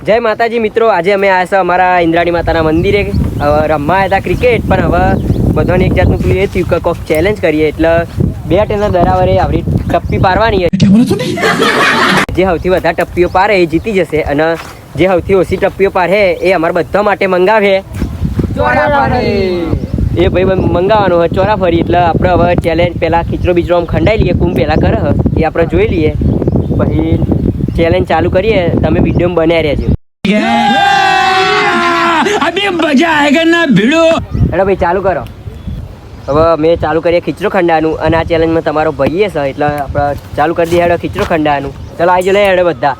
જય માતાજી મિત્રો, આજે અમે આવ્યા છે અમારા ઇન્દ્રાણી માતાના મંદિરે રમવા આવ્યા હતા ક્રિકેટ. પણ હવે બધાને એક જાતનું પેલું એ થયું કે કોઈક ચેલેન્જ કરીએ, એટલે બેટ એના દરાવરે આવડી ટપ્પી પારવાની. જે સૌથી વધારે ટપ્પીઓ પારે એ જીતી જશે, અને જે સૌથી ઓછી ટપ્પીઓ પારે એ અમારા બધા માટે મંગાવે એ ભાઈ મંગાવવાનો હોય ચોરાફરી. એટલે આપણે હવે ચેલેન્જ પહેલાં ખીચડો બીચડો આમ ખંડાઈ લઈએ, કુમ પહેલાં કરે એ આપણે જોઈ લઈએ, પછી ચેલેન્જ ચાલુ કરીએ. તમે વિડીયો બનાવી રહેજો. અભી મજા આયેગા ના ભીડો. હેડો ભાઈ ચાલુ કરો. હવે મેં ચાલુ કરીએ ખીચડો ખંડાનું, અને આ ચેલેન્જમાં તમારો ભાઈએ છે એટલે આપણે ચાલુ કરી દઈએ. હેડો ખીચડો ખંડાનું. ચલો આવી જો લે હેડો બધા.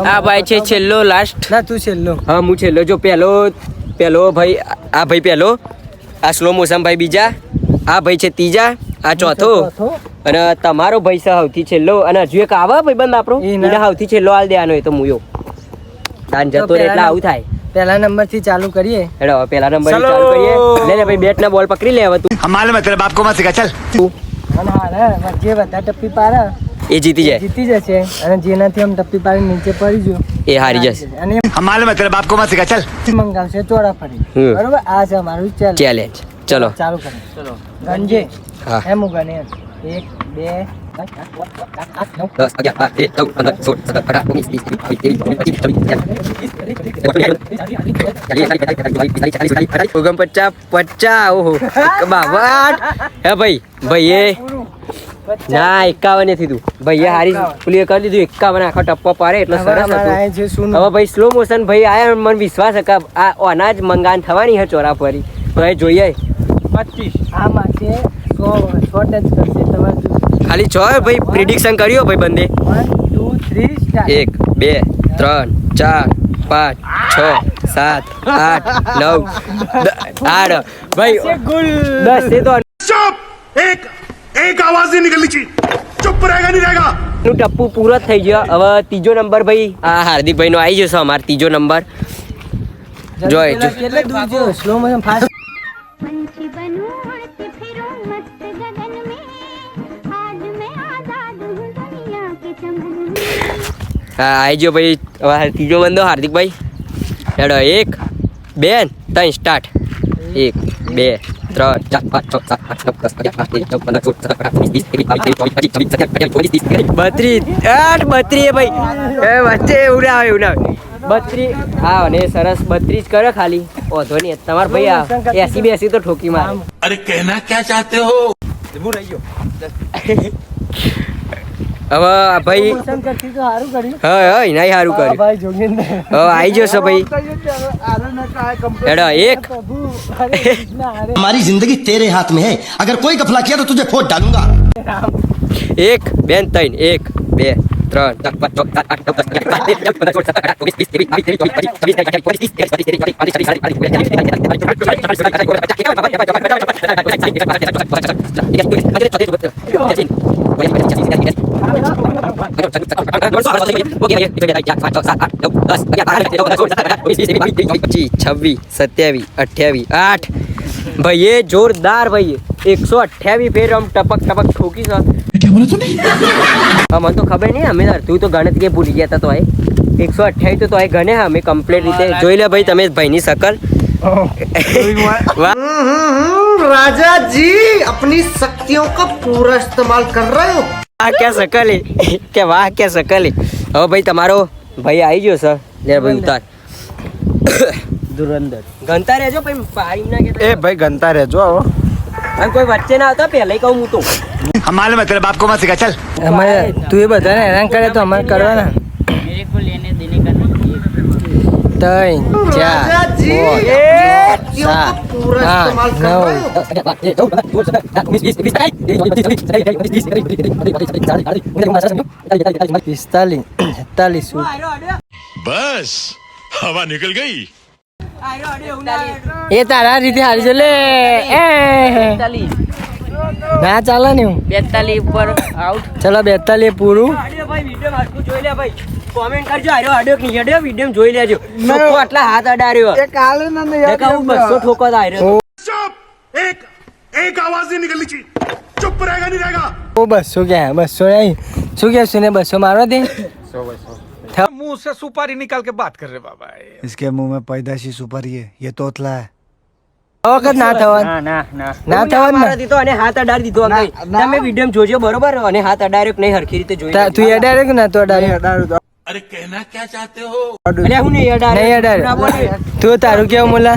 આ ભાઈ છે છેલ્લો લાસ્ટ. ના તું છેલ્લો. હા હું છેલ્લો. જો પહેલો ભાઈ, આ ભાઈ પહેલો, આ સ્લો મોશન ભાઈ બીજા, આ ભાઈ છે ત્રીજા, આ ચોથો, અને તમારો ભાઈ છે સૌથી છેલ્લો. અને હજુ એક આવે ભાઈ બંધ આપણો, એને સૌથી છેલ્લો હાલ દેવાનો. એ તો મુયો દાન જતો રહે એટલે આવું થાય. પહેલા નંબર થી ચાલુ કરીએ. હેડો પહેલા નંબર થી ચાલુ કરીએ. લે લે ભાઈ બેટ ના બોલ પકડી લે. હવે તું હમાલે મત તેરા બાપ કો મત સિખા. ચાલ અને હારે જે બધા ટપ્પી પારે એ જીતી જશે, અને જેનાથી આમ ટપ્પી પાડી નીચે પડી જો એ હારી જશે. અને હમાલે મત તેરા બાપ કો મત સિખા. ચાલ મંગાવશે ચોરાફરી. બરોબર, આ છે અમારું ચેલેન્જ. ચલો ચાલુ કરો. ચલો ગણજે. હા એમ ગણે 1 2 ના 51 નથી તું ભાઈ હારી ક્લિયર કરી દીધું. 51 આખો ટપ્પો પારે એટલે સરસ હતું. હવે ભાઈ સ્લો મોશન ભાઈ આયા, મને વિશ્વાસ છે કે આ અનાજ મંગાન થવાની છે ચોરાફરી. તો એ જોઈએ 25 આમાં છે 100 ટચ કરશે તમારે ખાલી 6. ભાઈ પ્રિડિક્શન કર્યો ભાઈ બંને. 1 2 3 4 5 6 7 8 9 ભાઈ 10 છે તો ચૂપ. એક આવાજ નહીં નીકળની चाहिए. ચૂપ રહેગા નહીં રહેગા. નું ટપ્પુ પૂરો થઈ ગયો. હવે ત્રીજો નંબર ભાઈ આ હાર્દિકભાઈ નો આવી જશે. અમારો ત્રીજો નંબર જોઈ કેટલે દૂર જો સ્લો મોશન ફાસ્ટ. पंछी बनूं उड़ती फिरूं मस्त गगन में, आज मैं आजाद हूँ दुनिया के चमन में. હા આવી ગયો ભાઈ. હવે ત્રીજો બંદો હાર્દિકભાઈ. હેડો 1 2 3 સ્ટાર્ટ. 1 2 3 4 5 6 7 8 9 10 11 32 ભાઈ એ વચ્ચે એવું ના આવે 32. હા ને સરસ 32 કરે ખાલી. ઓધો નહીં તમાર ભાઈ આ 80 તો ઠોકી માર. અરે કહેના ક્યાં ચાહતે હો. હું રહી ગયો હવે ભાઈ. હા હા નહીં સારું કર્યું ભાઈ. જોગિંદર હવે આવી જશો ભાઈ. હેડો 1 हमारी जिंदगी तेरे हाथ में है, अगर कोई गफला किया तो तुझे फोड़ डालूंगा. 1 2 3 1 2 3 4 5 8 ભાઈ એ જોરદાર ભાઈ 128 ફેર આમ ટપક ટપક ઠોકી છે. હા મને તો ખબર નહીં. અમે તું તો ગણત કે ભૂલી ગયા હતા. તો 128 તો ગણે. અમે કમ્પ્લીટ રીતે જોઈ લે ભાઈ. તમે ભાઈની શકલ. राजा जी अपनी शक्तियों का पूरा इस्तेमाल कर रहे हो. આ ક્યાં શકલ કે વાહ ક્યાં શકલ. હવે ભાઈ તમારો ભાઈ આવી ગયો સર. લે ભાઈ ઉતાર. ધુરંધર ગણતા રહેજો ભાઈ. પાડી ના કે એ ભાઈ ગણતા રહેજો. હવે કોઈ વચ્ચે ના આવતા પહેલા કહું હું તો. हमारे में तेरे बाप को मत सिखा. चल અમારે તું એ બધાને હેરાન કરે તો અમારે કરવાના. મેરે કો લેને દેને કા નહીં. 3 4 बस हवा निकल गई. એ તારા રીતે હારી છે લે. ના ચાલે ને 42 ઉપર આઉટ. ચલો 42 પૂરું. કોમેન્ટ કરજો આર્યો અડ્યો કે નહીં અડ્યો વિડીયો જોઈ લેજો ચોખ્ખો આટલા હાથ અડાડ્યો એ કાલે ના દેખા હું 200 ઠોકો તો આર્યો एक आवाज नहीं निकलनी चाहिए चुप रहेगा नहीं रहेगा ઓ 200 ક્યાં 200 નહીં શું કે છે ને 200 મારવા દે मुंह से सुपारी निकाल के बात कर रहे बाबा इसके मुंह में पैदाशी सुपारी है ये तोतला है આ વખત ના થવાનું ના થવાનું મારા દીધો અને હાથ અડાડી દીધો અંકલ તમે વિડીયો જોજો બરોબર અને હાથ અડાડ્યો કે નહીં હરખી રીતે જોઈ તું અડાડે કે ના તો અડાડે अरे कहना क्या चाहते हो અરે હું નહીં અડાડ્યો નહીં અડાડે તું તારું કેવું મુલા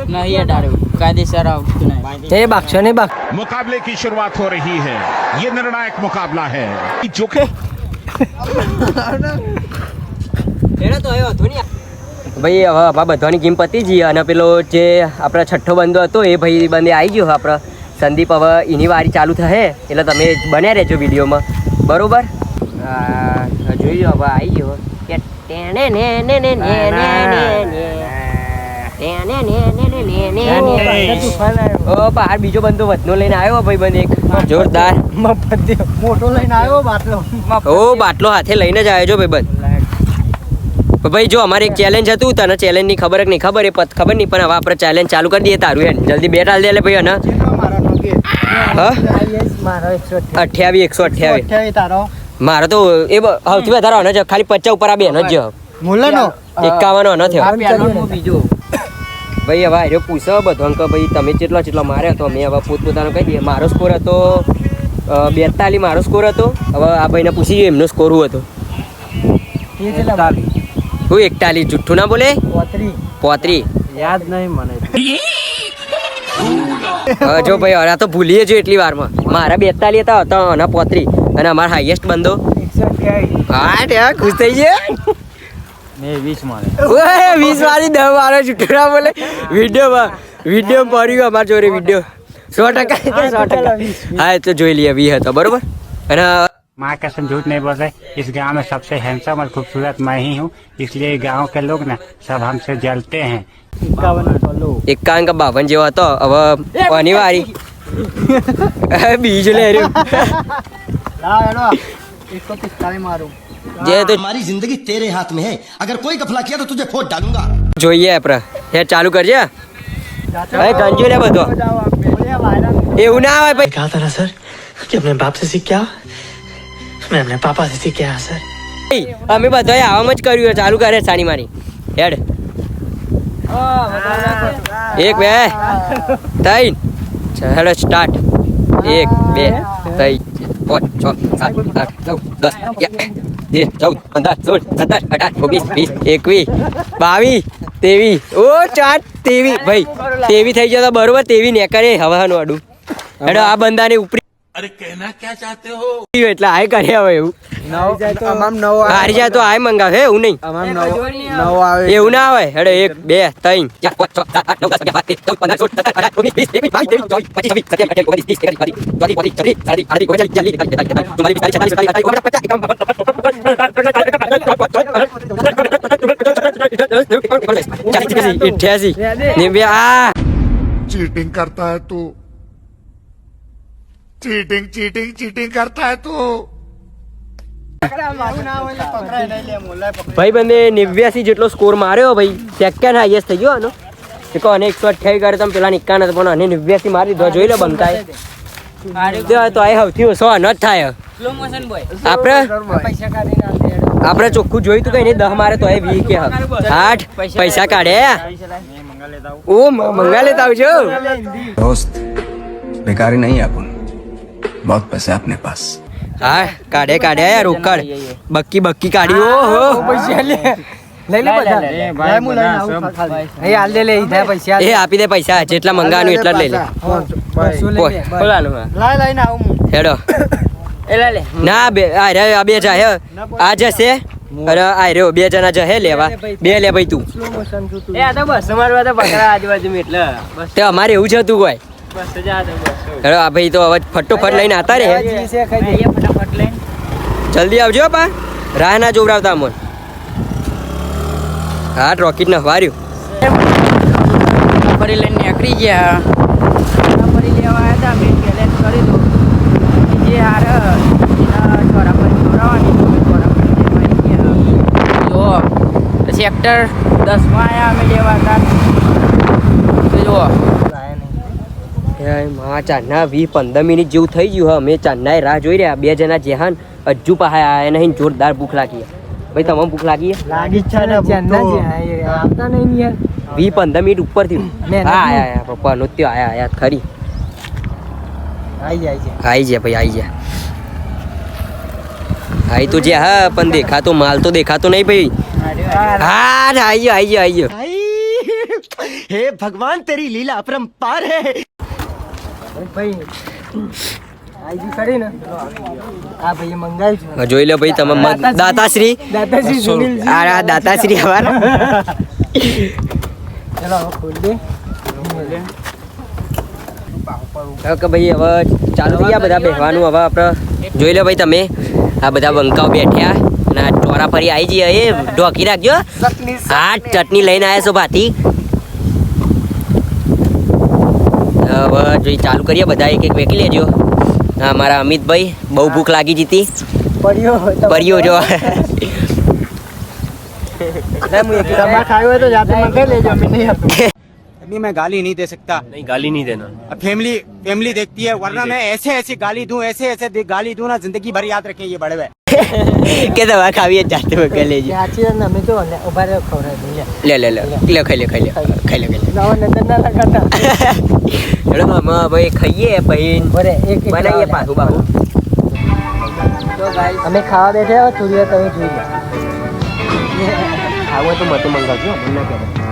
નહીં અડાડ્યો કાયદેસર આવતું નહીં એ બાક્ષો ને બાક मुकाबले की शुरुआत हो रही है ये निर्णायक मुकाबला है जो कि એનો તો આવ્યો હતો ને ભાઈ હવે આપણા બધાની ગેમ પતી જઈ અને પેલો જે આપણા છઠ્ઠો બંદો હતો એ ભાઈ બંદે આવી ગયો આપણો સંદીપ હવે એની વારી ચાલુ થશે એટલે તમે બન્યા રહેજો વિડીયોમાં બરોબર જોઈ લો હવે આવી ગયો કે ટેને ને ને ને ને ને ને ટેને ને ને ને ને ને ઓ બહાર બીજો બંદો વધનો લઈને આવ્યો ભાઈ બંધ એક જોરદાર મોટો લઈને આવ્યો બાટલો ઓ બાટલો હાથે લઈને જ આવ્યો છો ભાઈ બંધ ભાઈ જો અમારે એક ચેલેન્જ હતું તને ચેલેન્જ ની ખબર કે નહીં ખબર એ ખબર નહીં પણ હવે આપણે ચેલેન્જ ચાલુ કરી દઈએ તારું હેડ જલ્દી બેટ હાલ દે લે ભાઈ અને હા મારો 28 128 તારો મારો તો એ સૌથી વધારે આનો જ ખાલી 50 ઉપર આ બેનો જ મુલાનો 51 આનો થયો બીજો ભાઈ હવે આર્યો પૂછો બધો અંક ભાઈ તમે કેટલો માર્યો હતો મેં હવે પોતપોતાનો કહી દઈએ મારો સ્કોર હતો 42 મારો સ્કોર હતો હવે આ ભાઈને પૂછી જોઈએ એમનો સ્કોર શું હતો હું 41 જુઠ્ઠું ના બોલે 35 યાદ નહીં મને જો ભાઈ હવે તો ભૂલીએ જો એટલી વારમાં મારા 42 હતા અને 35 અને અમારા હાઈએસ્ટ બંદો 128 હા ત્યાં ખુશ થઈ ગયા મેં 20 મારે ઓય 20 વાળી 10 મારો જુઠ્ઠું ના બોલે વિડીયો પડ્યું અમાર જોડે વિડીયો 100% હા તો જોઈ લઈએ 20 હતો બરોબર અને माँ कसम झूठ नहीं बोल रहे इस गांव में सबसे हैंडसम और खूबसूरत मैं ही हूँ इसलिए गांव के लोग ना सब हमसे जलते हैं 51 का 52 જેવો હતો હવે કોની વારી બીજ લે રહ્યો જે તો हमारी जिंदगी तेरे हाथ में है अगर कोई गफला किया तो तुझे फोड़ डालूंगा જોઈએ આપણે હે ચાલુ કરજે હવે ગંજો લે બધો એવું ના હોય ભાઈ कहा था ना सर कि अपने बाप से सीख क्या मैं अपने पापा से सीख गया सर અમે બધાએ આવામ જ કર્યું છે. ચાલુ કરે સાની મારી હેડ 1 2 3 ચાલો સ્ટાર્ટ 1 2 3 4 5 6 7 8 9 10 11 12 13 14 15 16 17 18 19 20 22 23 ઓ 4 23 ભાઈ 23 થઈ ગયો તો બરોબર 23 ને કરે હવાનું આડું હેડો આ બંદાને ઉપરી अरे कहना क्या चाहते हो એટલે આય કરે હવે એવું હારી જાય તો આય મંગાવે એવું નહીં એવું ના હોય હેડો 1 2 3 4 5 6 7 8 9 10 11 12 13 14 15 16 17 18 19 20 चीटिंग करता है तू चीटिंग चीटिंग चीटिंग करता है तू ભાઈ બંને 89 જેટલો સ્કોર માર્યો ભાઈ સેકન્ડ હાઈએસ્ટ થઈ ગયો આનો એક અને 128 કરે તમે પેલા 51 હતો પણ અને 89 મારી દીધો જોઈ લો બંકાય તો આ સૌથી ઓછો ન જ થાય આપણે ચોખ્ખું જોયું તું કઈ નહીં 10 મારે તો એ 20 કે 8 પૈસા કાઢે ઓ મંગા લેતા આવજો दोस्त बेकारी नहीं है अपन बहुत पैसे अपने पास હા કાઢે યાર રોકડ બક્કી કાઢી ઓહો પૈસા લે લઈ લે બધા હું લઈને આવું ખાલી એ હાલ દે લે ઈધા પૈસા એ આપી દે પૈસા જેટલા મંગાવાનું એટલા જ લઈ લે બોલાનું લઈને આવું હેડો ના બે આ બે જાય આ જશે અરે આ રહ્યો 2 જણા જશે લેવા 2 લે ભાઈ તું એ આ તો બસ અમારું તો પકડા આજુબાજુ એટલે બસ તે અમારે એવું જ હતું કોઈ બસ જા દે બસ હેડો આ ભાઈ તો હવે ફટોફટ લઈને આતા રે ફટાફટ લઈને જલ્દી આવજો પા રાહ ના જોવરાવતા અમોન હા રોકેટ ને વાર્યું ફરી લઈને નીકળી ગયા ફરી લેવા આવ્યા હતા મેં બેલેન્સ કરી દો જે હાર એના છોરા પર છોરાવાની છોરા પર ગયા ટ્રેક્ટર 10માં આયા અમે લેવા હતા જુઓ ચાંદના 20-15 મિનિટ જેવું થઈ ગયું હા અમે ચાંદના રાહ જોઈ રહ્યા 2 જણા જેહાન હજુ પાહા આયા નહીં જોરદાર ભૂખ લાગી ભાઈ તમને ભૂખ લાગી આવતા નહીં યાર 20-15 મિનિટ ઉપર થયું હા આયા પપ્પા નૃત્ય આયા ખરી આવી જાય ભાઈ આવી જાય આવી તો જે હા પણ દેખાતો માલ તો દેખાતો નહીં ભાઈ હા આવી ગયો हे भगवान तेरी लीला अपरंपार है ભાઈ આજી કરી ને આ ભાઈ મંગાવ્યું છે જોઈ લો ભાઈ તમે દાતાશ્રી સુનિલ આ દાતાશ્રી અમારા ચલો ખોલ દે કે ભાઈ હવે ચાલુ થઈ ગયા બધા બેસવાનું હવે આપણે જોઈ લો ભાઈ તમે આ બધા બંકાઓ બેઠ્યા અને આ ચોરા ફરી આવી જઈએ એ ઢોકી રાખજો હા ચટણી લઈને આવ્યા છો ભાતી હવે જોઈ ચાલુ કરીએ બધા એક એક વેકી લેજો હા મારા અમિતભાઈ બહુ ભૂખ લાગી જીતી પડ્યો જો अभी मैं गाली नहीं दे सकता नहीं गाली नहीं देना फैमिली देखती है वरना मैं ऐसे गाली दूं ऐसे गाली दूं ना जिंदगी भर याद रखें ये बड़े કે દવા ખાવી જાતે વગર લેજો સાચી વાત ને અમે તો ઉભા રહે ખવડાવી લે ખાઈ લે નવા નજર ના લગાતા ચલો મામા ભાઈ ખાઈએ પછી બરે એક બનાવીએ પાછું બાહુ તો ગાઈસ અમે ખાવા બેઠા થોડી વાર તમે જોઈ લો ખાવું તો મતો મંગાવજો મને ના કહેવાય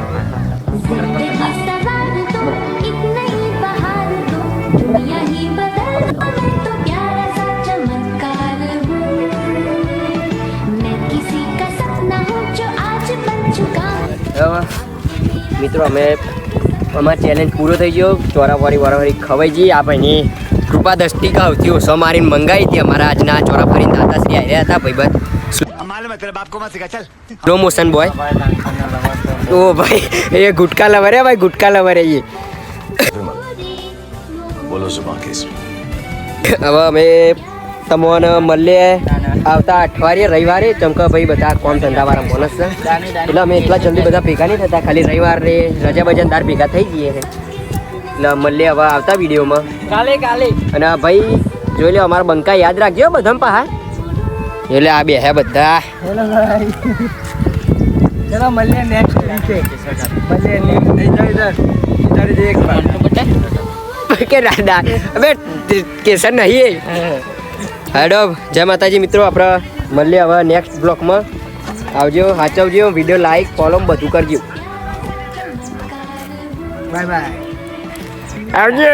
મિત્રો અમે અમારો ચેલેન્જ પૂરો થઈ ગયો ચોરાફળી વારાફળી ખવાઈ જઈએ આ ભાઈની કૃપા દૃષ્ટિ આવતી ઓછો મારીને મંગાવી હતી અમારા આજના ચોરાફળી દાતાશ્રી આવ્યા હતા ભાઈબંધ સ્લો મોશન બોય ઓ ભાઈ એ ગુટકા લવર હે ભાઈ ગુટકા લવર હે એ बोलो सुबह केसरी હવે અમે તમને મળીએ આવતા અઠવાડિયે રવિવારે ચમકા ભાઈ બધા કોમ ધંધાવાળા બોનસ છે એટલે અમે એટલા જલ્દી બધા ભેગા નહીં થતા ખાલી રવિવારે રજા બજાદાર ભેગા થઈ જઈએ એટલે મળીએ હવે આવતા વિડીયોમાં કાલે અને ભાઈ જોઈ લો અમારા બંકા યાદ રાખજો બધા પાહા એટલે આ બે હે બધા હેલો ગાઈસ ચલો મળીએ નેક્સ્ટ વીકે મળીએ ઇધર દેખ કે દાદા હવે કેસર નહીં હેડો જય માતાજી મિત્રો આપણે મળીએ હવે નેક્સ્ટ બ્લોકમાં આવજો સાચવજો વિડીયો લાઈક ફોલો બધું કરજો બાય બાય આવજો